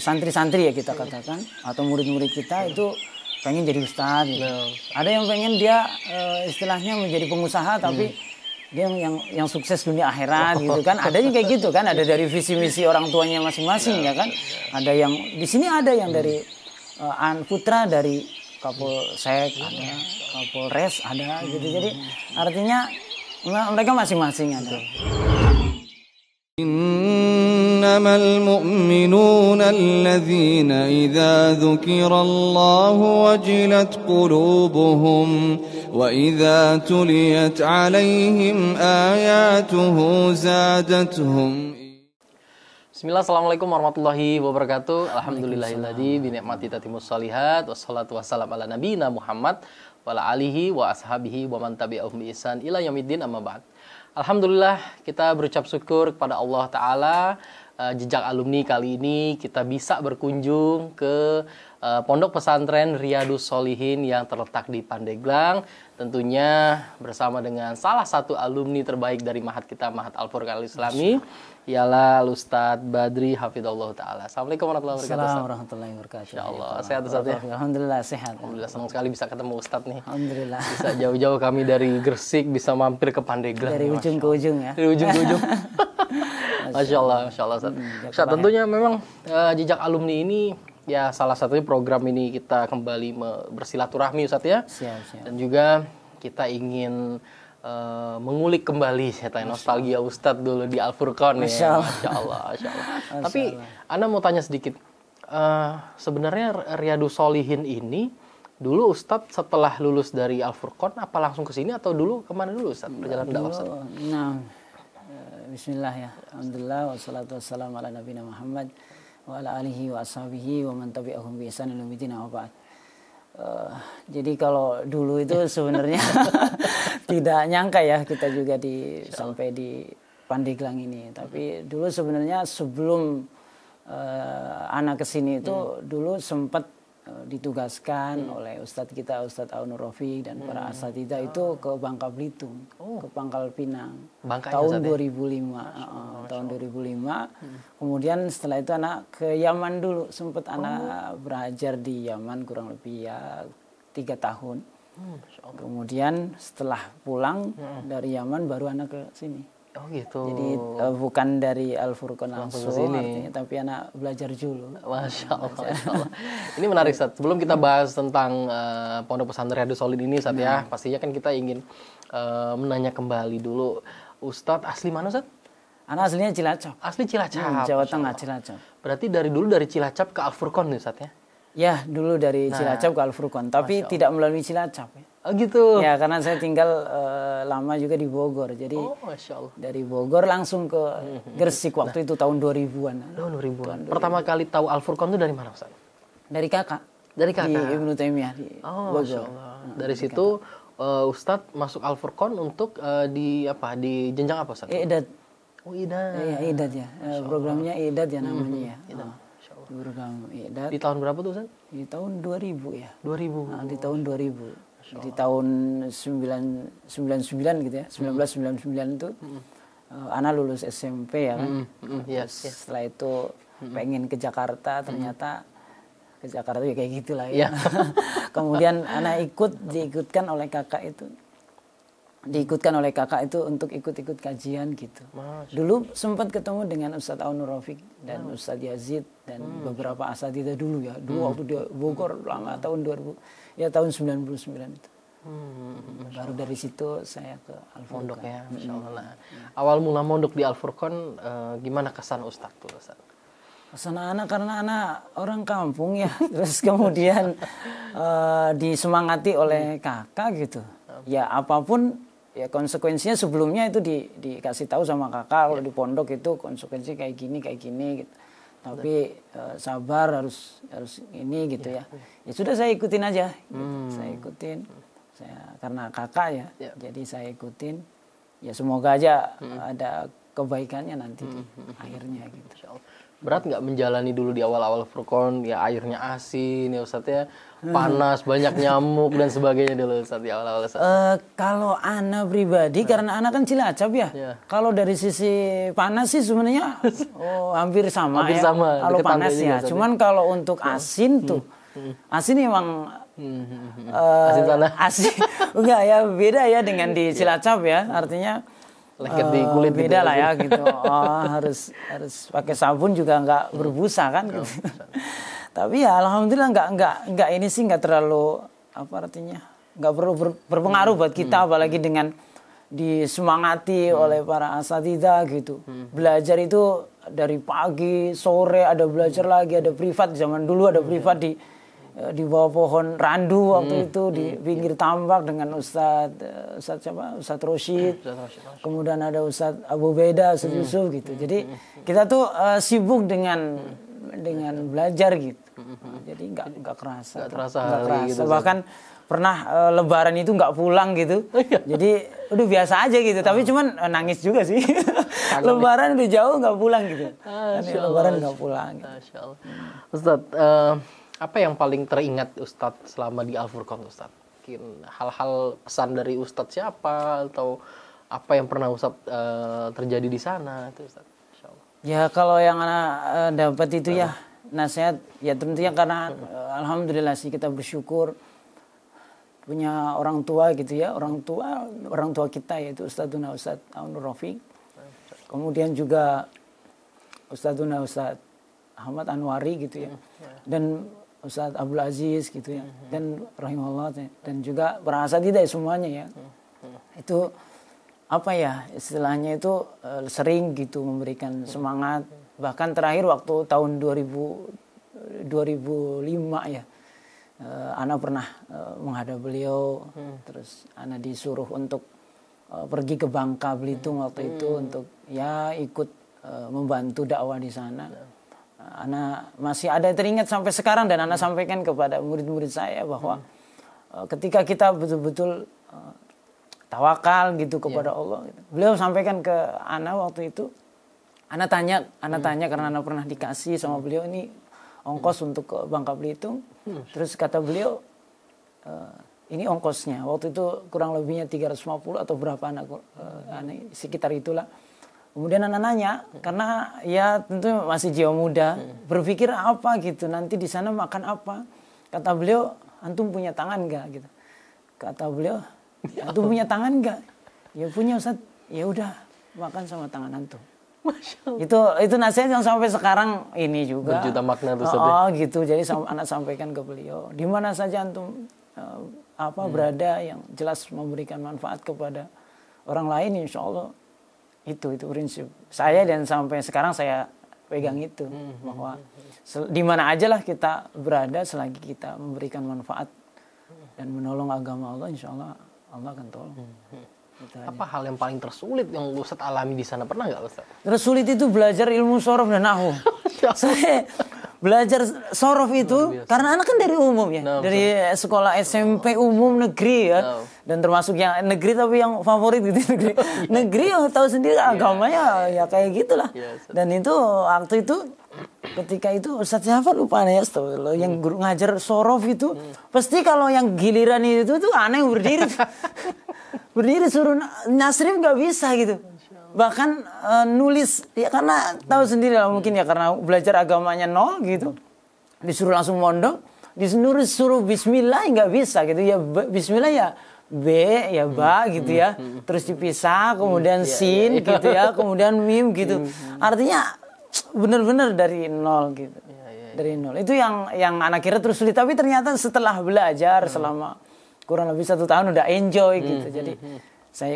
santri-santri ya kita katakan atau murid-murid kita itu pengen jadi ustadz gitu. Ada yang pengen dia istilahnya menjadi pengusaha tapi dia yang sukses dunia akhirat gitu kan. Ada yang kayak gitu kan, ada dari visi misi orang tuanya masing-masing ya kan. Ada yang di sini ada yang dari putra dari Kapolsek ada, Kapolres ada gitu. Jadi artinya mereka masing-masing ada. إنما المؤمنون الذين إذا ذكر الله وجلت قلوبهم وإذا تليت عليهم آياته زادتهم. Bismillah, assalamualaikum warahmatullahi wabarakatuh. Alhamdulillahilladzi binikmati tatimmus shalihat wassalatu wassalam ala nabiyina Muhammad wa ala alihi wa ashabihi wa man tabi'ahum bi ihsan ila yaumiddin, amma ba'd. Alhamdulillah, kita berucap syukur kepada Allah Ta'ala. Jejak alumni kali ini kita bisa berkunjung ke Pondok Pesantren Riyadus Sholihin yang terletak di Pandeglang. Tentunya bersama dengan salah satu alumni terbaik dari Mahat kita, Mahat Al-Furqan Al-Islami, ialah Ustadz Badri Hafidhullah Ta'ala. Assalamualaikum warahmatullahi wabarakatuh. Assalamualaikum warahmatullahi wabarakatuh. Insyaallah sehat Ustadz ya? Alhamdulillah sehat. Alhamdulillah, senang sekali bisa ketemu Ustadz nih. Alhamdulillah. Bisa jauh-jauh kami dari Gresik bisa mampir ke Pandeglang. Dari ujung ke ujung ya. Dari ujung ke ujung. Masya Allah Ustadz. Ustadz, tentunya memang jejak alumni ini ya salah satunya program ini kita kembali bersilaturahmi Ustadz ya. Siap. Dan juga kita ingin mengulik kembali nostalgia Ustadz dulu di Al-Furqan ya. Masya Allah. Tapi Anda mau tanya sedikit, sebenarnya Riyadus Sholihin ini dulu Ustadz setelah lulus dari Al-Furqan apa langsung ke sini atau dulu kemana dulu Ustadz perjalanan dakwah Ustadz? Nah, bismillah ya. Alhamdulillah wassalatu wassalamu ala nabiyina Muhammad wa ala alihi wa ashabihi wa man tabi'ahum bi ihsan ila yaumil wa ba'd. Jadi kalau dulu itu sebenarnya tidak nyangka ya kita juga sampai di Pandeglang ini. Tapi dulu sebenarnya sebelum anak kesini itu dulu sempat ditugaskan oleh Ustadz kita, Ustadz Aunur Rafiq dan para asatidzah itu ke Bangka Belitung, ke Pangkal Pinang. Tahun 2005. Tahun 2005. Kemudian setelah itu anak ke Yaman dulu, sempat anak belajar di Yaman kurang lebih ya 3 tahun. Kemudian setelah pulang dari Yaman baru anak ke sini. Oh gitu. Jadi bukan dari Al-Furqan langsung artinya, tapi anak belajar dulu. Masya Allah. Ini menarik Ustadz. Sebelum kita bahas tentang Pondok Pesantren Riyadus Sholihin ini Ustadz ya, pastinya kan kita ingin menanya kembali dulu, Ustadz asli mana Ustadz? Anak aslinya Cilacap. Asli Cilacap. Jawa Tengah, Cilacap. Berarti dari Cilacap ke Al-Furqan nih Ustadz ya? Ya, dulu dari Cilacap ke Al-Furqan, tapi tidak melalui Cilacap ya. Oh gitu. Ya, karena saya tinggal lama juga di Bogor. Jadi Masya Allah. dari Bogor langsung ke Gresik waktu itu tahun 2000-an. Tahun 2000-an. Pertama kali tahu Al-Furqan itu dari mana Ustaz? Dari kakak. Dari kakak. Di Ibnu Taimiyah di Bogor. Masya Allah. Dari situ Ustadz masuk Al-Furqan untuk di jenjang apa Ustaz? Idad. Oh, Idad. Iya, Idad ya. Programnya Idad ya namanya ya. Program Idad. Di tahun berapa tuh Ustaz? Di tahun 2000 ya. 2000. Nah, di tahun 2000. Di tahun 99 gitu ya. 1999 itu Ana lulus SMP ya kan. Setelah itu pengen ke Jakarta, ternyata ke Jakarta ya kayak gitulah ya. Kemudian Ana diikutkan oleh kakak itu untuk ikut-ikut kajian gitu. Dulu sempat ketemu dengan Ustadz Aunur Rafiq dan Ustadz Yazid dan beberapa asatidzah dulu ya. Dulu waktu di Bogor lama tahun 2000 ya tahun 99 itu. Baru dari situ saya ke Al-Furqan. Mondok ya, Masya Allah. Nah, awal mula mondok di Al-Furqan gimana kesan Ustadz tuh Ustadz? Kesan anak karena anak orang kampung ya. Terus kemudian disemangati oleh kakak gitu. Ya apapun ya konsekuensinya sebelumnya itu dikasih tahu sama kakak kalau di pondok itu konsekuensi kayak gini gitu. Tapi sabar harus ini gitu ya. Ya sudah saya ikutin aja. Gitu. Saya ikutin. Karena kakak ya. Jadi saya ikutin. Ya semoga aja ada kebaikannya nanti akhirnya gitu. Berat nggak menjalani dulu di awal-awal Furqon, ya airnya asin ya Ustadz ya, panas, banyak nyamuk dan sebagainya dulu Ustadz di awal-awal Ustadz. Kalau ana pribadi, karena ana kan Cilacap ya. Iya. Kalau dari sisi panas sih sebenarnya hampir sama Hampir ya. sama, Kalau deket panas pantai juga, ya. Ustadz, Cuman kalau untuk asin tuh, asin emang Asin sana. asin enggak ya, beda ya dengan di Cilacap ya. Artinya Lengket di kulit gitu beda ya, lah ya gitu. Harus pakai sabun juga nggak berbusa kan gitu. Tapi ya alhamdulillah nggak ini sih nggak terlalu apa artinya nggak perlu berpengaruh buat kita, apalagi dengan disemangati oleh para asatidzah gitu. Belajar itu dari pagi, sore ada belajar lagi, ada privat. Zaman dulu ada privat di bawah pohon randu waktu itu di pinggir tambak dengan Ustadz Rosyid. Kemudian ada Ustadz Abu Beda, Ustadz Yusuf gitu. Jadi kita tuh sibuk dengan belajar gitu. Jadi nggak kerasa. Nggak terasa Nggak hari kerasa. gitu, Bahkan pernah Lebaran itu nggak pulang gitu. Jadi udah biasa aja gitu. Tapi cuman nangis juga sih. Lebaran udah jauh nggak pulang gitu. Lebaran nggak pulang. Gitu. Masya Allah. Ustadz, apa yang paling teringat Ustadz selama di Al-Furqon Ustadz? Mungkin hal-hal pesan dari Ustadz siapa atau apa yang pernah Ustadz terjadi di sana itu Ustadz? Masya Allah. Ya kalau yang anak dapat itu ya nasihat ya tentunya karena alhamdulillah sih kita bersyukur punya orang tua gitu ya, orang tua kita yaitu Ustadz Aunur Rafiq. Kemudian juga Ustadz Ahmad Anwari gitu ya. Dan Ustadz Abdul Aziz gitu ya. Dan rahimahullah dan juga para asatidzah semuanya ya. Itu apa ya istilahnya itu sering gitu memberikan semangat. Bahkan terakhir waktu tahun 2005 ya. Ana pernah menghadap beliau, terus Ana disuruh untuk pergi ke Bangka Belitung waktu itu untuk ya ikut membantu dakwah di sana. Ana masih ada teringat sampai sekarang dan Ana sampaikan kepada murid-murid saya bahwa ketika kita betul-betul tawakal gitu kepada Allah, gitu. Beliau sampaikan ke Ana waktu itu, Ana tanya karena Ana pernah dikasih sama beliau ini ongkos untuk ke Bangka Belitung. Terus kata beliau, ini ongkosnya. Waktu itu kurang lebihnya 350 atau berapa sekitar itulah. Kemudian anak nanya, karena ya tentu masih jiwa muda, berpikir apa gitu, nanti di sana makan apa. Kata beliau, antum punya tangan gak gitu. Kata beliau, antum punya tangan gak? Ya punya Ustaz, ya udah makan sama tangan antum. Itu nasihat yang sampai sekarang ini juga berjuta makna tuh Ustaz. Oh gitu, jadi anak sampaikan ke beliau, di mana saja antum berada yang jelas memberikan manfaat kepada orang lain, insya Allah itu prinsip saya dan sampai sekarang saya pegang itu bahwa di mana aja lah kita berada selagi kita memberikan manfaat dan menolong agama Allah, insya Allah Allah akan tolong. Apa hal yang paling tersulit yang Ustadz alami di sana, pernah nggak Ustadz? Tersulit itu belajar ilmu sorof dan nahwu. Saya belajar sorof itu karena anak kan dari umum ya, dari sekolah SMP umum negeri ya, dan termasuk yang negeri tapi yang favorit gitu negeri yang tahu sendiri agamanya ya kayak gitulah. Dan itu waktu itu ketika itu Ustadz siapa lupa ya, yang guru ngajar sorof itu pasti kalau yang giliran itu tuh aneh berdiri suruh nasrif nggak bisa gitu. Bahkan nulis ya karena tahu sendiri lah mungkin ya karena belajar agamanya nol gitu, disuruh langsung mondok, disuruh bismillah nggak bisa gitu ya, bismillah ya B ya ba gitu ya, terus dipisah kemudian sin gitu ya, kemudian mim gitu, artinya benar-benar dari nol gitu, dari nol. Itu yang anak kira terus sulit, tapi ternyata setelah belajar selama kurang lebih 1 tahun udah enjoy gitu. Jadi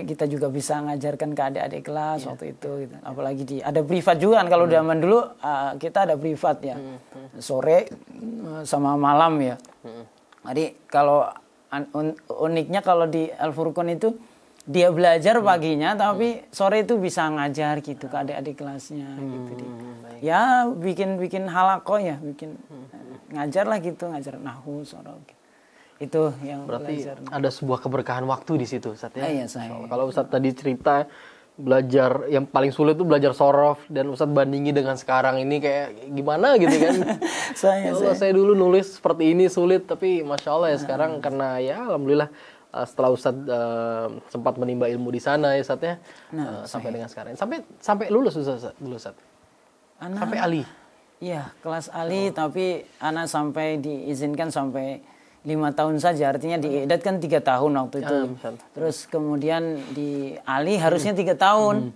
kita juga bisa ngajarkan ke adik-adik kelas waktu itu gitu. Apalagi ada privat juga kan, kalau zaman dulu kita ada privat ya, sore sama malam ya. Jadi kalau uniknya kalau di Al-Furqon itu dia belajar paginya tapi sore itu bisa ngajar gitu ke adik-adik kelasnya gitu. Ya bikin halakoh ya, bikin ngajar lah gitu, ngajar nahwu sorof gitu. Itu yang berarti belajar. Ada sebuah keberkahan waktu di situ Ustaz ya. Iya, saya. Kalau Ustaz tadi cerita belajar yang paling sulit tuh belajar sorof, dan Ustadz bandingi dengan sekarang ini kayak gimana gitu kan. Saya dulu nulis seperti ini sulit, tapi Masya Allah ya sekarang karena ya Alhamdulillah setelah Ustadz sempat menimba ilmu di sana ya Ustadz ya, sampai dengan sekarang. Sampai lulus Ustadz. Sampai Ali. Iya, kelas Ali, tapi anak sampai diizinkan sampai 5 tahun saja, artinya diedatkan 3 tahun waktu itu. Terus kemudian di Ali harusnya 3 tahun.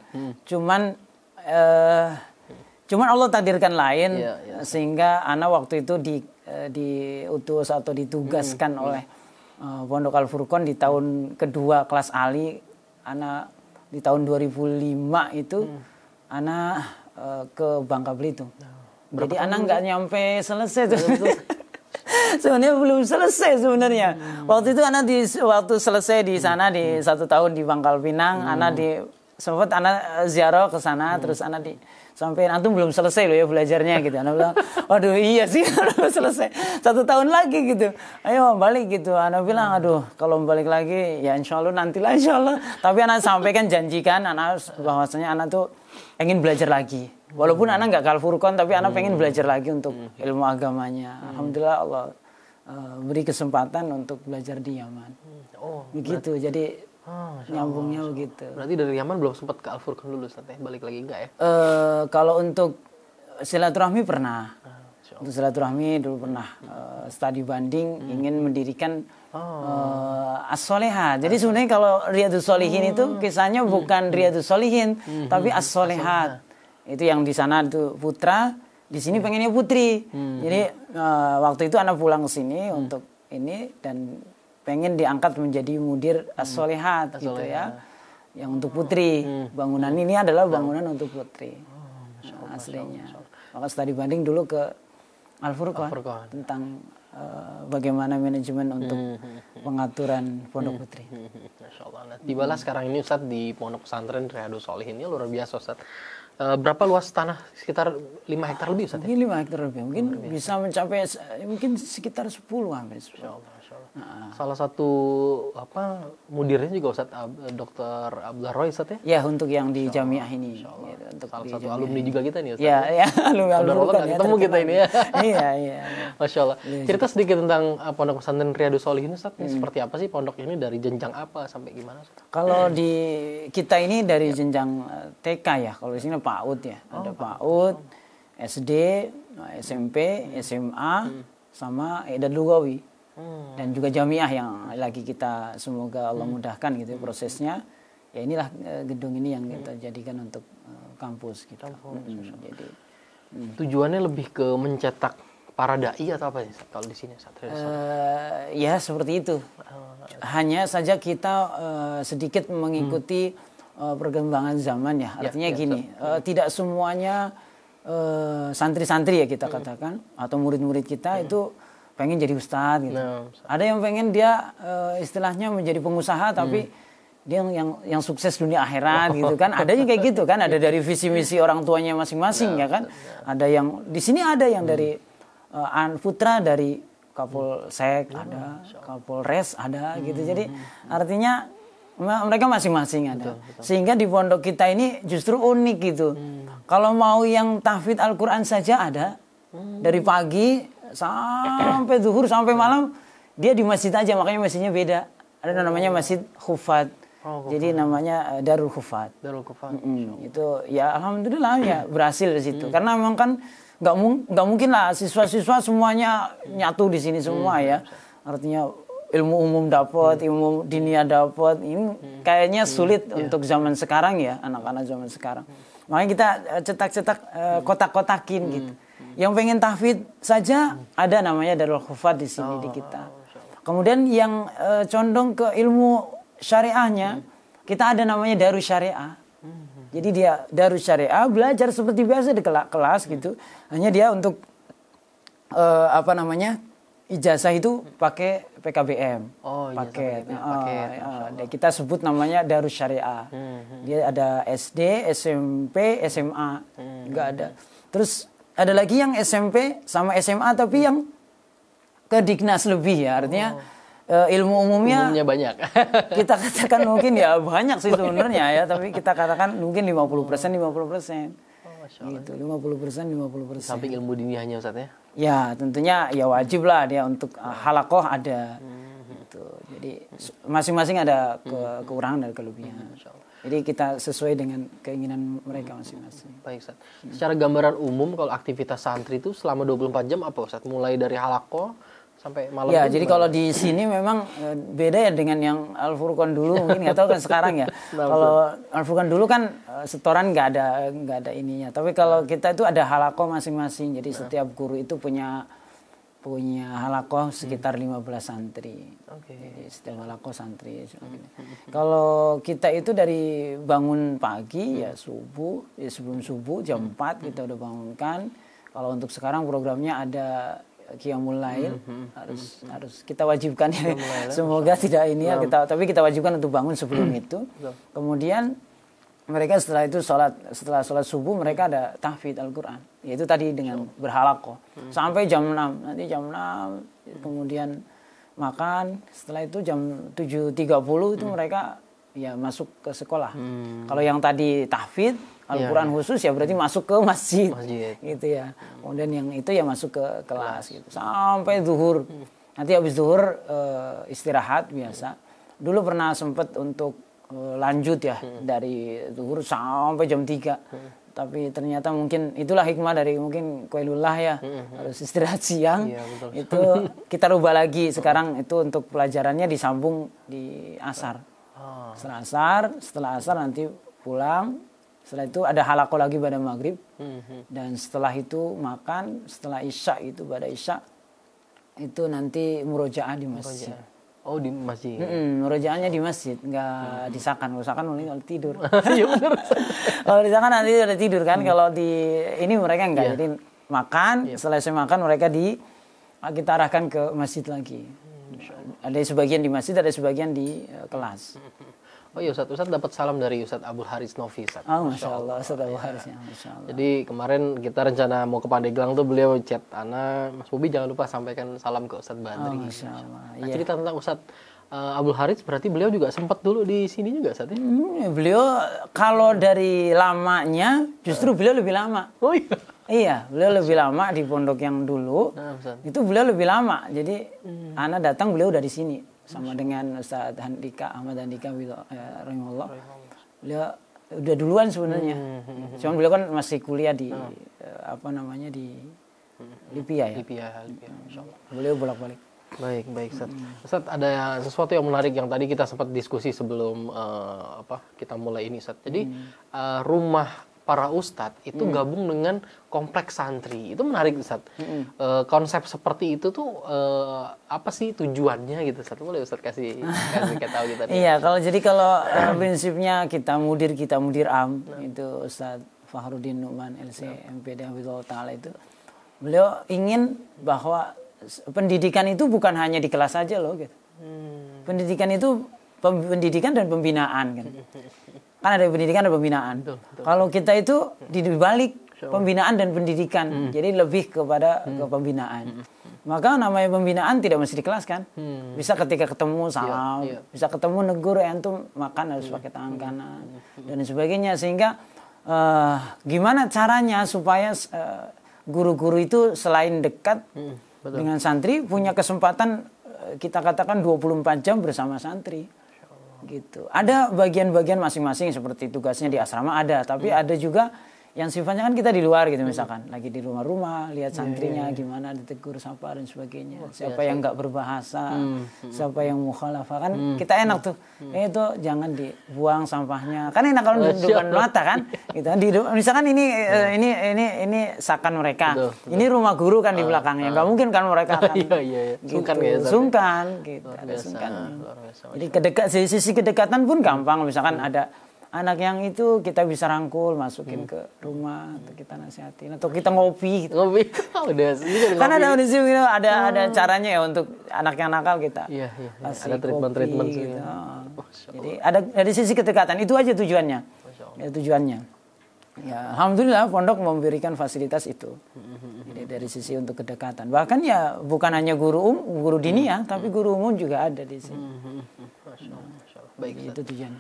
Cuman Allah takdirkan lain, sehingga anak waktu itu diutus atau ditugaskan oleh Pondok Al-Furqon di tahun kedua kelas Ali. Anak di tahun 2005 itu anak ke Bangka Belitung. Jadi anak nggak nyampe selesai tuh. Sebenarnya belum selesai sebenarnya. Waktu itu anak waktu selesai di sana di 1 tahun di Pangkal Pinang, anak sempat anak ziarah ke sana, terus anak sampai antum belum selesai loh ya belajarnya gitu. Anak bilang, waduh iya sih belum selesai, 1 tahun lagi gitu. Ayo balik gitu. Anak bilang, aduh kalau balik lagi ya insya Allah nantilah insya Allah. Tapi anak sampaikan janjikan anak bahwasanya anak tuh pengen belajar lagi. Walaupun anak nggak ke Al-Furqon, tapi anak pengen belajar lagi untuk ilmu agamanya. Alhamdulillah Allah beri kesempatan untuk belajar di Yaman. Begitu, jadi nyambungnya begitu. Berarti dari Yaman belum sempat ke Al-Furqon dulu, balik lagi enggak ya? Kalau untuk silaturahmi pernah. Untuk silaturahmi dulu pernah studi banding, ingin mendirikan As-Solehat. Jadi sebenarnya kalau Riyadhus Sholihin itu kisahnya bukan Riyadhus Sholihin, tapi As-Solehat. Itu yang di sana itu putra, di sini pengennya putri. Jadi waktu itu anak pulang ke sini untuk ini dan pengen diangkat menjadi mudir As-Solehat gitu ya. Yang untuk putri. Bangunan ini adalah bangunan untuk putri. Aslinya. Maka studi banding dulu ke Al-Furqon tentang bagaimana manajemen untuk pengaturan pondok putri. Masya Allah. Nah, tibalah sekarang ini Ustadz di pondok pesantren Riyadhus Sholihin ini luar biasa Ustadz. Berapa luas tanah? Sekitar 5 hektar lebih Ustadz? Mungkin 5 hektar lebih. Mungkin bisa mencapai mungkin sekitar 10 hampir. Masya Allah. Salah satu mudirnya juga Ustadz Dr. Abdullah Roy Ustadz ya? Ya, untuk yang di Jamiah ini. Ya, untuk salah satu alumni juga kita nih Ustadz. Ya, alumni Al-Furqon ya, ketemu kita ini ya. Iya. Masya Allah. Cerita sedikit tentang pondok pesantren Riyadhus Sholihin Ustadz. Ini seperti apa sih pondok ini, dari jenjang apa sampai gimana Ustadz? Kalau di kita ini dari jenjang TK ya. Kalau di sini PAUD ya. Ada PAUD, SD, SMP, SMA, sama I'dad Lugawi. Dan juga Jamiah yang lagi kita semoga Allah mudahkan gitu ya prosesnya. Ya inilah gedung ini yang kita jadikan untuk kampus gitu. Jadi tujuannya lebih ke mencetak para dai atau apa sih kalau di sini? Ya seperti itu. Hanya saja kita sedikit mengikuti perkembangan zaman ya. Artinya gini, tidak semuanya santri-santri ya kita katakan atau murid-murid kita itu pengen jadi ustadz gitu. Ada yang pengen dia istilahnya menjadi pengusaha tapi dia yang sukses dunia akhirat gitu kan. Ada yang kayak gitu kan, ada dari visi misi orang tuanya masing-masing ya kan. Ada yang di sini ada yang dari putra dari Kapolsek ada, Kapolres ada gitu. Jadi artinya mereka masing-masing ada. Sehingga di pondok kita ini justru unik gitu. Kalau mau yang tahfidz Al-Qur'an saja ada. Dari pagi sampai zuhur sampai malam dia di masjid aja, makanya masjidnya beda. Ada namanya Masjid Khufat. Jadi namanya Darul Khufat. Itu ya alhamdulillah ya berhasil di situ. Karena memang kan nggak mungkin lah siswa-siswa semuanya nyatu di sini semua ya. Artinya ilmu umum dapat, ilmu dinia dapat. Ini kayaknya sulit untuk zaman sekarang ya, anak-anak zaman sekarang. Makanya kita cetak-cetak kotak-kotakin gitu. Yang pengen tahfidz saja ada namanya Darul Khufat di sini di kita. Kemudian yang condong ke ilmu syariahnya, kita ada namanya Darus Syariah. Jadi dia Darus Syariah belajar seperti biasa di kelas gitu. Hanya dia untuk ijazah itu pakai PKBM. Paket. Kita sebut namanya Darus Syariah. Dia ada SD, SMP, SMA. Enggak ada. Terus ada lagi yang SMP sama SMA tapi yang ke Dignas lebih ya. Artinya ilmu umumnya banyak. kita katakan mungkin ya banyak sih sebenarnya ya, tapi kita katakan mungkin 50%. Gitu, 50%. Samping ilmu diniyahnya Ustaz ya. Ya, tentunya ya wajib lah dia untuk halakoh ada. Gitu. Jadi masing-masing ada kekurangan dan kelebihan. Jadi kita sesuai dengan keinginan mereka masing-masing. Baik Ustaz. Secara gambaran umum kalau aktivitas santri itu selama 24 jam apa Ustaz? Mulai dari halakoh sampai malam. Ya, jadi kalau di sini memang beda ya dengan yang Al-Furqan dulu, mungkin nggak tahu kan sekarang ya. Kalau Al-Furqan dulu kan setoran nggak ada ininya. Tapi kalau kita itu ada halakoh masing-masing. Jadi setiap guru itu punya halakoh sekitar 15 santri. Jadi setiap halakoh santri. Kalau kita itu dari bangun pagi ya subuh, ya sebelum subuh jam 4 kita udah bangunkan. Kalau untuk sekarang programnya ada Qiyamul Lail, harus kita wajibkan ya. Semoga tidak ini ya, tapi kita wajibkan untuk bangun sebelum itu. Kemudian mereka setelah itu setelah sholat subuh mereka ada tahfidz Al-Qur'an. Yaitu tadi dengan berhalakoh sampai jam 6. Nanti jam 6 kemudian makan, setelah itu jam 7.30 itu mereka ya masuk ke sekolah. Kalau yang tadi tahfidz Al-Quran khusus ya berarti masuk ke masjid. Gitu ya. Kemudian yang itu ya masuk ke kelas gitu. Sampai zuhur. Nanti habis zuhur istirahat biasa. Dulu pernah sempat untuk lanjut ya dari zuhur sampai jam 3. Tapi ternyata mungkin itulah hikmah dari mungkin Qailullah ya. Harus istirahat siang. Itu kita rubah lagi sekarang itu untuk pelajarannya disambung di asar. Setelah asar nanti pulang. Setelah itu ada halakoh lagi pada maghrib. Dan setelah itu makan. Setelah isya itu pada isya. Itu nanti murojaah di masjid. Oh di masjid. Murojaahnya di masjid. Nggak disakan. Kalau disakan mulai kalau tidur. Iya benar. Kalau disakan nanti udah tidur kan. Kalau di ini mereka enggak. Jadi makan. Selesai makan mereka kita arahkan ke masjid lagi. Ada sebagian di masjid. Ada sebagian di kelas. Oh iya Ustaz dapat salam dari Ustaz Abdul Haris Novi Ustaz. Oh Masya Allah, Ustaz Abdul Haris ya, Masya Allah. Jadi kemarin kita rencana mau ke Pandeglang tuh beliau chat Ana, Mas Bobi jangan lupa sampaikan salam ke Ustaz Badri. Oh Masya Allah. Nah, cerita tentang Ustaz Abdul Haris berarti beliau juga sempat dulu di sini juga Ustaz ya? Beliau kalau dari lamanya justru beliau lebih lama. Oh iya. Iya, beliau lebih lama di pondok yang dulu. Itu beliau lebih lama. Jadi Ana datang beliau udah di sini. Sama dengan Ustaz Ahmad Handika rahimahullah. Beliau udah duluan sebenarnya. Cuman beliau kan masih kuliah di di Lipia ya. Lipia. Beliau bolak-balik. Baik Ustaz. Ustaz ada sesuatu yang menarik yang tadi kita sempat diskusi sebelum kita mulai ini Ustaz. Jadi rumah para ustadz itu gabung dengan kompleks santri. Itu menarik Ustaz. Konsep seperti itu tuh apa sih tujuannya gitu Ustaz? Boleh Ustaz kasih tahu kita. Iya, kalau prinsipnya kita mudir am itu Ustaz Fakhruddin Nu'man LC MPD Hafizahullah Ta'ala itu. Beliau ingin bahwa pendidikan itu bukan hanya di kelas saja loh gitu. Pendidikan itu pendidikan dan pembinaan kan. Kan ada pendidikan dan pembinaan. Betul. Kalau kita itu di balik pembinaan dan pendidikan. Jadi lebih kepada ke pembinaan. Maka namanya pembinaan tidak mesti di kelas kan. Bisa ketika ketemu salam, bisa ketemu negur antum makan harus pakai tangan kanan dan sebagainya, sehingga gimana caranya supaya guru-guru itu selain dekat dengan santri punya kesempatan kita katakan 24 jam bersama santri. Gitu. Ada bagian-bagian masing-masing seperti tugasnya di asrama ada, tapi ada juga yang sifatnya kan kita di luar gitu, misalkan lagi di rumah-rumah lihat santrinya gimana ditegur sapa dan sebagainya, siapa yang nggak berbahasa, siapa yang mukhalafah kan kita enak tuh, itu jangan dibuang sampahnya, kan enak kalau di depan mata kan gitu. Misalkan ini sakan mereka, ini rumah guru kan di belakangnya, nggak mungkin kan mereka kan sungkan gitu, ada sungkan. Jadi sisi kedekatan pun gampang, misalkan ada anak yang itu kita bisa rangkul, masukin ke rumah, atau kita nasihatin, atau kita ngopi. Gitu. Ngopi, udah. Kan ada di sini ada caranya ya untuk anak yang nakal kita. Iya. Ada treatment gitu. Jadi ada dari sisi kedekatan itu aja tujuannya. Ya, tujuannya. Ya, alhamdulillah pondok memberikan fasilitas itu. Jadi dari sisi untuk kedekatan. Bahkan ya bukan hanya guru diniyah, tapi guru umum juga ada di sini. Masya Allah. Baik, itu tujuan.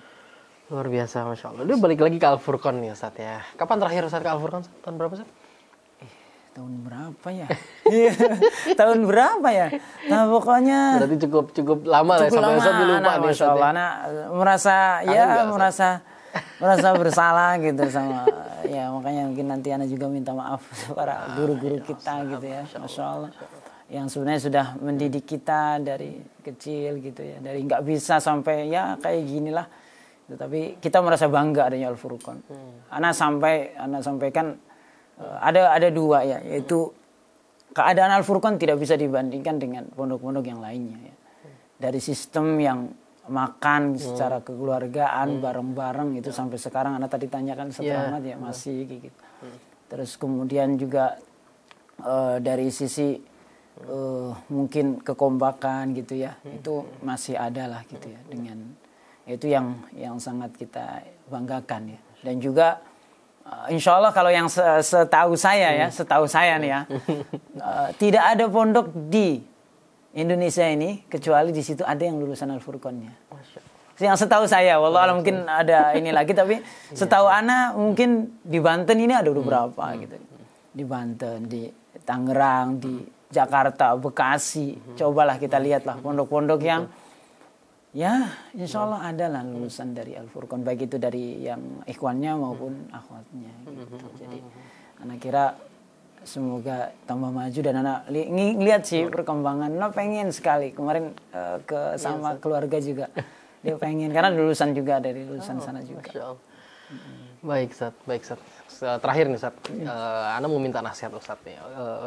Luar biasa, Masya Allah. Dia balik lagi ke Al-Furqan nih Ustaz ya. Kapan terakhir Ustaz ke Al-Furqan? Tahun berapa Ustaz? Tahun berapa ya? Tahun berapa ya? Nah pokoknya. Berarti cukup lama lah sampai Ustaz lupa nih Ustaz. Anak merasa bersalah gitu sama ya, makanya mungkin nanti Ana juga minta maaf para guru-guru kita gitu ya. Masya Allah. Yang sebenarnya sudah mendidik kita dari kecil gitu ya, dari nggak bisa sampai ya kayak ginilah. Tapi kita merasa bangga adanya Al-Furqan. Ana sampaikan ada dua ya, yaitu keadaan Al-Furqan tidak bisa dibandingkan dengan pondok-pondok yang lainnya ya. Dari sistem yang makan secara kekeluargaan bareng-bareng itu sampai sekarang Ana tadi tanyakan setelah ya masih gitu. Terus kemudian juga dari sisi mungkin kekompakan gitu ya, itu masih ada lah gitu ya, dengan itu yang sangat kita banggakan ya. Dan juga insya Allah kalau yang setahu saya nih ya, tidak ada pondok di Indonesia ini kecuali di situ ada yang lulusan Al-Furqannya. Yang setahu saya, wallahualam mungkin ada ini lagi, tapi setahu Ana mungkin di Banten ini ada beberapa gitu. Di Banten, di Tangerang, di Jakarta, Bekasi. Cobalah kita lihatlah pondok-pondok yang ya insya Allah ada lah lulusan dari Al-Furqan, baik itu dari yang ikhwannya maupun akhwatnya gitu. Jadi Ana kira semoga tambah maju, dan Ana lihat sih perkembangan. Ana pengen sekali kemarin sama keluarga juga. Dia pengen karena lulusan juga dari lulusan sana juga. Baik Ustaz. Terakhir nih Ustaz, Ana mau minta nasihat Ustaz nih.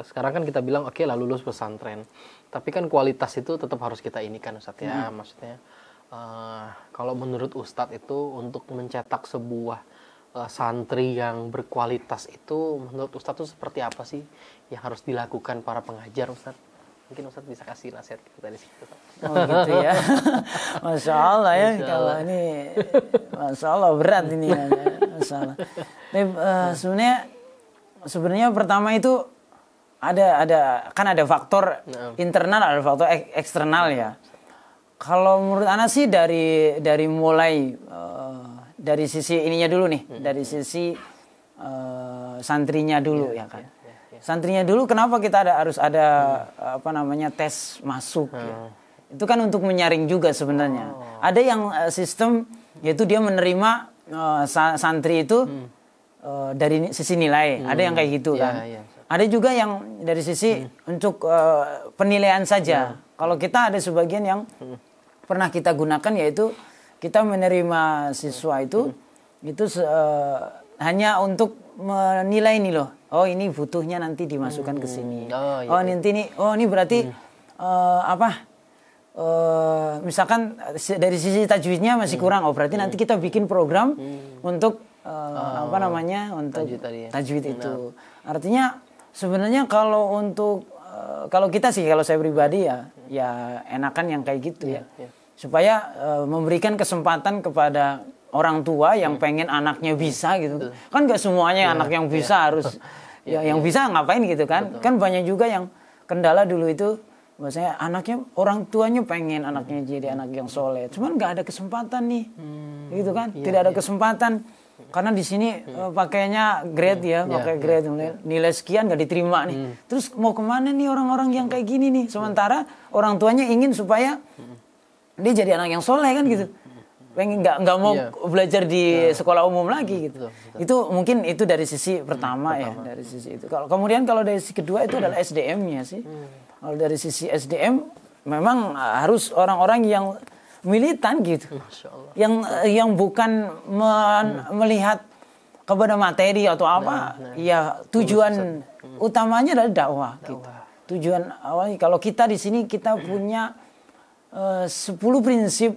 Sekarang kan kita bilang oke lah lulus pesantren, tapi kan kualitas itu tetap harus kita inikan Ustaz ya. Maksudnya kalau menurut Ustaz itu untuk mencetak sebuah santri yang berkualitas itu menurut Ustaz itu seperti apa sih yang harus dilakukan para pengajar Ustaz? Mungkin Ustaz bisa kasih nasihat kita dari situ. Oh gitu ya. Masya Allah ya. Kalau ini Masya Allah berat ini ya. Masya Allah. Sebenarnya pertama itu ada faktor internal, ada faktor eksternal ya. Kalau menurut Ana sih dari mulai dari sisi ininya dulu nih, dari sisi santrinya dulu ya kan. Santrinya dulu kenapa kita harus ada tes masuk ya. Itu kan untuk menyaring juga sebenarnya. Ada yang sistem yaitu dia menerima santri itu dari sisi nilai. Ada yang kayak gitu kan. Ada juga yang dari sisi untuk penilaian saja. Kalau kita ada sebagian yang pernah kita gunakan, yaitu kita menerima siswa itu hanya untuk menilai nih loh. Oh ini butuhnya nanti dimasukkan ke sini. Ini berarti misalkan dari sisi tajwidnya masih kurang. Oh berarti nanti kita bikin program untuk untuk tajwid itu. Artinya sebenarnya kalau kalau saya pribadi ya enakan yang kayak gitu ya. Supaya memberikan kesempatan kepada orang tua yang pengen anaknya bisa gitu. Kan gak semuanya anak yang bisa harus yang bisa ngapain gitu kan. Betul. Kan banyak juga yang kendala dulu itu maksudnya anaknya, orang tuanya pengen anaknya jadi anak yang soleh, cuman gak ada kesempatan nih. Gitu kan. Tidak ada kesempatan karena di sini pakainya grade pakai grade nilai sekian gak diterima nih. Terus mau kemana nih orang-orang yang kayak gini nih? Sementara orang tuanya ingin supaya dia jadi anak yang soleh kan gitu. Pengen nggak mau belajar di sekolah umum lagi gitu. Betul. Itu mungkin itu dari sisi pertama ya, dari sisi itu. Kemudian kalau dari sisi kedua itu adalah SDM-nya sih. Kalau dari sisi SDM memang harus orang-orang yang militan gitu. Yang bukan melihat kepada materi atau apa. Tujuan utamanya adalah dakwah gitu. Tujuan awalnya kalau kita di sini kita punya 10 prinsip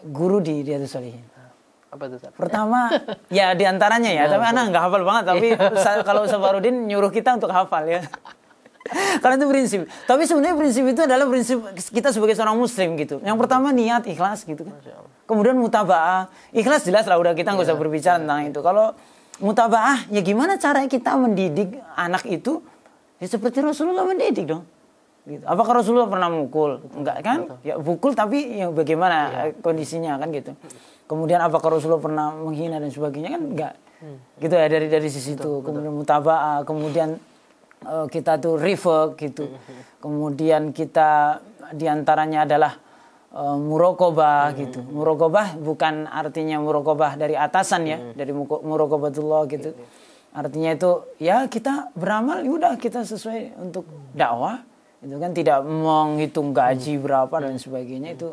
guru di Riyadhus Shalihin. Apa itu? Pertama, ya diantaranya ya, tapi Ana nggak hafal banget. Tapi kalau Safarudin nyuruh kita untuk hafal ya. Karena itu prinsip. Tapi sebenarnya prinsip itu adalah prinsip kita sebagai seorang Muslim gitu. Yang pertama niat, ikhlas gitu kan. Kemudian mutaba'ah, ikhlas jelas lah udah kita nggak usah berbicara tentang itu. Kalau Mutabaah, ya gimana cara kita mendidik anak itu? Ya seperti Rasulullah mendidik dong. Gitu. Apakah Rasulullah pernah mukul? Enggak kan? Ya pukul tapi ya bagaimana kondisinya kan gitu. Kemudian apakah Rasulullah pernah menghina dan sebagainya kan enggak. Gitu ya dari sisi itu. Kemudian mutabaah, kemudian kita tuh rifq gitu. Kemudian kita diantaranya adalah muraqabah gitu. Muraqabah bukan artinya muraqabah dari atasan ya, dari muraqabatullah gitu. Artinya itu ya kita beramal ya udah kita sesuai untuk dakwah. Itu kan tidak menghitung gaji berapa dan sebagainya itu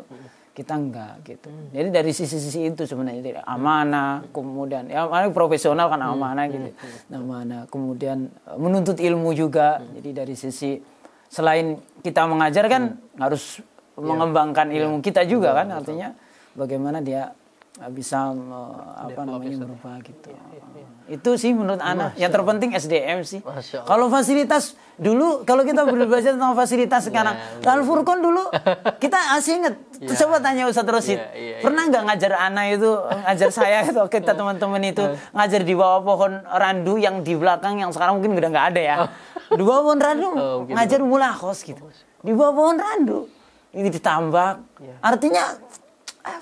kita enggak gitu. Jadi dari sisi-sisi itu sebenarnya dari amanah, kemudian ya profesional kan amanah gitu. Amanah, kemudian menuntut ilmu juga. Jadi dari sisi selain kita mengajar kan harus mengembangkan ilmu kita juga kan, artinya bagaimana dia bisa merubah gitu. Itu sih menurut anak yang terpenting SDM sih. Kalau fasilitas dulu, kalau kita belajar tentang fasilitas sekarang, Al-Furqan dulu kita asing inget. Coba tanya Ustadz Rosid, pernah nggak ngajar anak itu, ngajar saya itu kita teman-teman itu ngajar di bawah pohon randu yang di belakang yang sekarang mungkin udah nggak ada ya. Di bawah pohon randu ngajar mulakos gitu. Di bawah pohon randu ini ditambah, artinya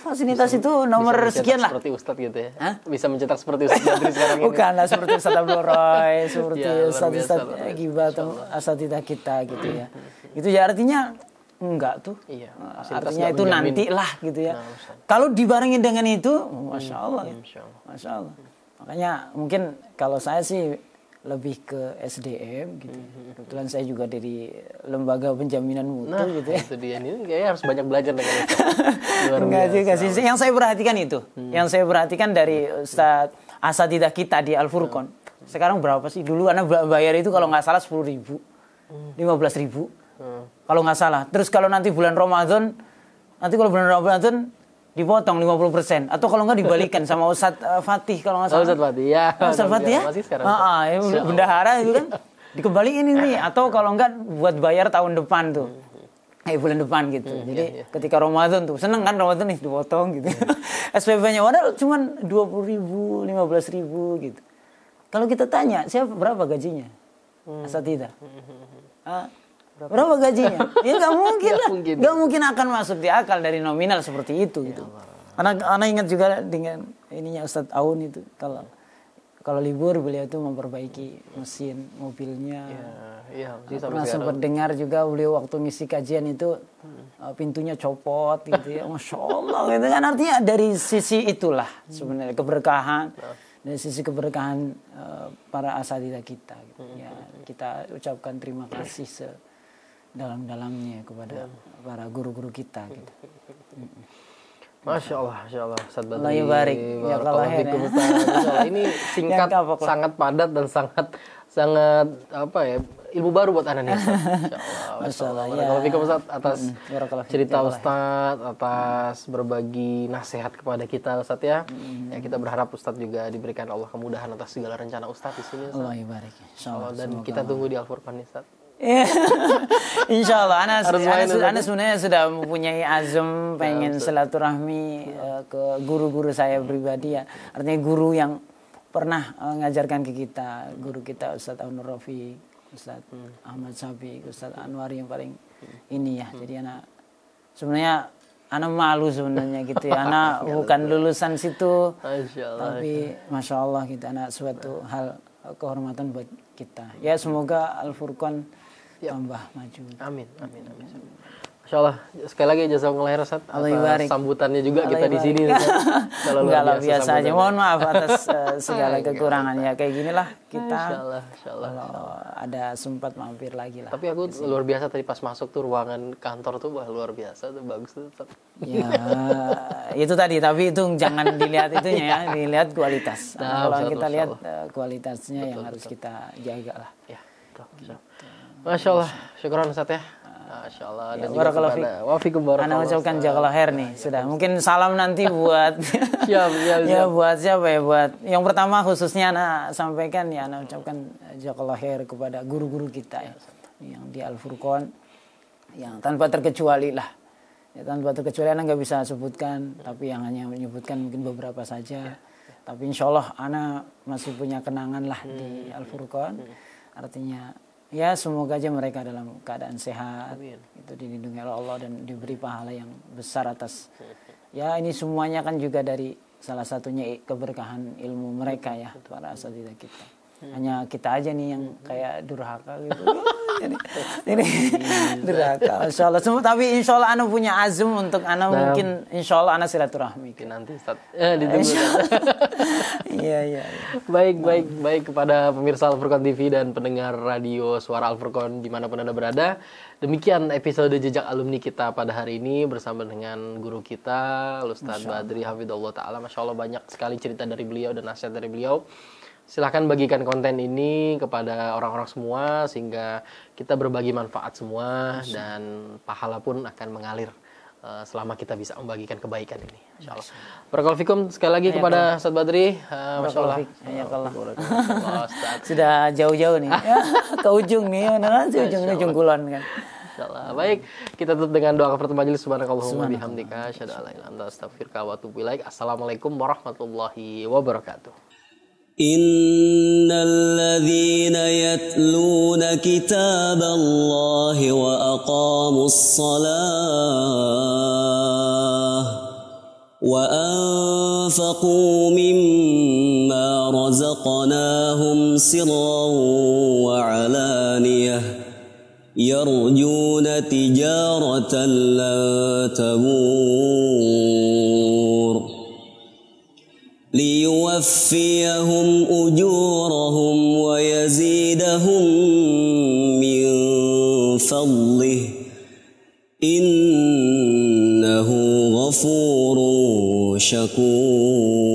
fasilitas itu nomor sekian lah. Seperti Ustadz gitu ya. Bisa mencetak seperti Ustadz Badri sekarang ini. Bukanlah seperti Ustadz Abdul Roy, seperti Ustadz Gibah atau asatidz kita gitu ya. Itu ya artinya enggak tuh. Iya. Artinya itu nanti lah gitu ya. Kalau dibarengin dengan itu, masya Allah. Masya Allah. Makanya mungkin kalau saya sih lebih ke SDM gitu. Kebetulan saya juga dari lembaga penjaminan mutu gitu ya. Itu dia, ini kayaknya harus banyak belajar dengan itu. Enggak juga sih. Yang saya perhatikan itu. Yang saya perhatikan dari Ustadz asatidz kita di Al-Furqan. Sekarang berapa sih? Dulu anak bayar itu kalau nggak salah 10.000, 15.000. Kalau nggak salah. Terus kalau nanti bulan Ramadan, dipotong 50%, atau kalau nggak dibalikan sama Ustadz Fatih kalau nggak salah. Ustadz Fatih ya. Ustadz Fatih ya. Bendahara itu kan dikembaliin ini, atau kalau nggak buat bayar tahun depan tuh. Bulan depan gitu. Jadi ketika Ramadan tuh seneng kan Ramadan nih dipotong gitu. SPP-nya padahal cuma 20.000, 15.000 gitu. Kalau kita tanya siapa berapa gajinya? Asatidz. Berapa gajinya? Ya nggak mungkin lah. Nggak mungkin akan masuk di akal dari nominal seperti itu gitu. Anak ingat juga dengan ininya Ustadz Aun itu kalau libur beliau itu memperbaiki mesin mobilnya. Pernah sempat dengar juga beliau waktu ngisi kajian itu pintunya copot gitu ya. Masya Allah gitu kan, artinya dari sisi itulah sebenarnya keberkahan. Dari sisi keberkahan para asatidz kita gitu. Ya, kita ucapkan terima kasih dalam-dalamnya kepada para guru-guru kita gitu. Masya Allah, Ustadz Badri. Allah yubarik. Ya Allah ini singkat, sangat padat dan sangat apa ya, ilmu baru buat anak nih. Masya Allah. Kalau Ustadz atas cerita Ustadz, atas berbagi nasihat kepada kita Ustadz ya. Ya kita berharap Ustadz juga diberikan Allah kemudahan atas segala rencana Ustadz di sini. Allah yubarik. Dan kita tunggu di Al-Furqan Ustadz. Insya Allah, Ana sebenarnya sudah mempunyai azam pengen silaturahmi ke guru-guru saya pribadi ya. Artinya guru yang pernah ngajarkan ke kita, guru kita Ustadz Nur Rafiq, Ustadz Ahmad Syafiq, Ustadz Anwar yang paling ini ya. Jadi Ana sebenarnya malu sebenarnya gitu ya. Ana bukan lulusan situ, tapi Masya Allah gitu. Ana suatu hal kehormatan buat kita. Ya semoga Al-Furqan tambah maju. Amin. Masya Allah, sekali lagi jazakumullah khairan Ustaz atas sambutannya juga kita di sini. Kalau luar biasa aja. Mohon maaf atas segala kekurangannya. Kayak ginilah kita. Insya Allah. Kalau ada sempat mampir lagi lah. Tapi aku luar biasa tadi pas masuk tuh ruangan kantor tuh luar biasa tuh, bagus tuh Ustaz. Ya, itu tadi. Tapi itu jangan dilihat itunya ya, dilihat kualitas. Kalau kita lihat kualitasnya yang harus kita jaga lah. Ya, betul. Masya Allah, syukuran Ustaz ya. Masya Allah. Dan juga kepada wafikum barakallah. Ana ucapkan jazakallah khair nih. Sudah, mungkin salam nanti buat ya buat siapa ya, buat yang pertama khususnya Ana sampaikan ya, Ana ucapkan jazakallah khair kepada guru-guru kita ya, yang di Al-Furqan yang tanpa terkecuali lah. Ya, tanpa terkecuali Ana nggak bisa sebutkan, tapi yang hanya menyebutkan mungkin beberapa saja. Tapi insya Allah ana masih punya kenangan lah di Al-Furqan. Artinya ya semoga aja mereka dalam keadaan sehat, itu dilindungi oleh Allah dan diberi pahala yang besar atas. Ya ini semuanya kan juga dari salah satunya keberkahan ilmu mereka ya, para asatidzah kita. Hanya kita aja nih yang kayak durhaka gitu. Jadi durhaka. Insya Allah. Tapi insya Allah ana punya azm untuk ana mungkin insya Allah ana silaturahmi. Nanti Ustaz. Ditunggu. Iya. Baik kepada pemirsa Al-Furqan TV dan pendengar radio Suara Al-Furqan dimanapun Anda berada. Demikian episode Jejak Alumni kita pada hari ini bersama dengan guru kita Ustaz Badri Hafidhullah Ta'ala. Masya Allah banyak sekali cerita dari beliau dan nasihat dari beliau. Silahkan bagikan konten ini kepada orang-orang semua sehingga kita berbagi manfaat semua dan pahala pun akan mengalir selama kita bisa membagikan kebaikan ini. Masya Allah. Barakallahu fikum sekali lagi kepada Ustaz Badri. Masya Allah. Sudah jauh-jauh nih. Ya, ke ujung nih. Beneran sih ujung kulon kan. Insyaallah. Baik, kita tutup dengan doa kafaratul majelis. Subhanakallahumma bihamdika asyhadu an la ilaha illa anta astaghfiruka wa atubu ilaik. Assalamualaikum warahmatullahi wabarakatuh. إن الذين يتلون كتاب الله وأقاموا الصلاة وأنفقوا مما رزقناهم سرا وعلانية يرجون تجارة لن تبور ليوفيهم أجورهم ويزيدهم من فضله إنه غفور شكور